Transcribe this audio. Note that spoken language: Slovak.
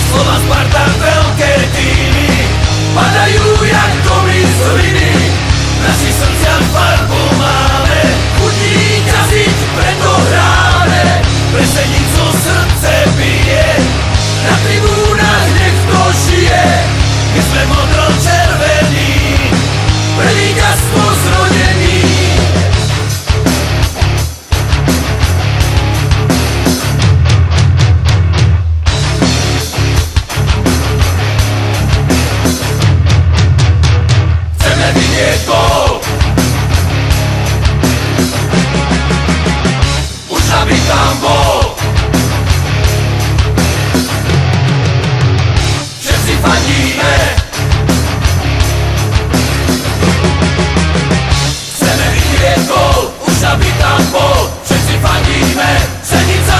Slova Spartan, veľké týmy padajú jak komy z hliny. V našich srdciach farbu máme, chuť víťaziť, preto hráme. Pre Senicu srdce bije, na tribúnach nech to žije. My sme modro-červení, pre víťazstvo zrodení. Už aby tam bol, všetci fandíme. Chceme vidieť gól, už aby tam bol, všetci fandíme. Senica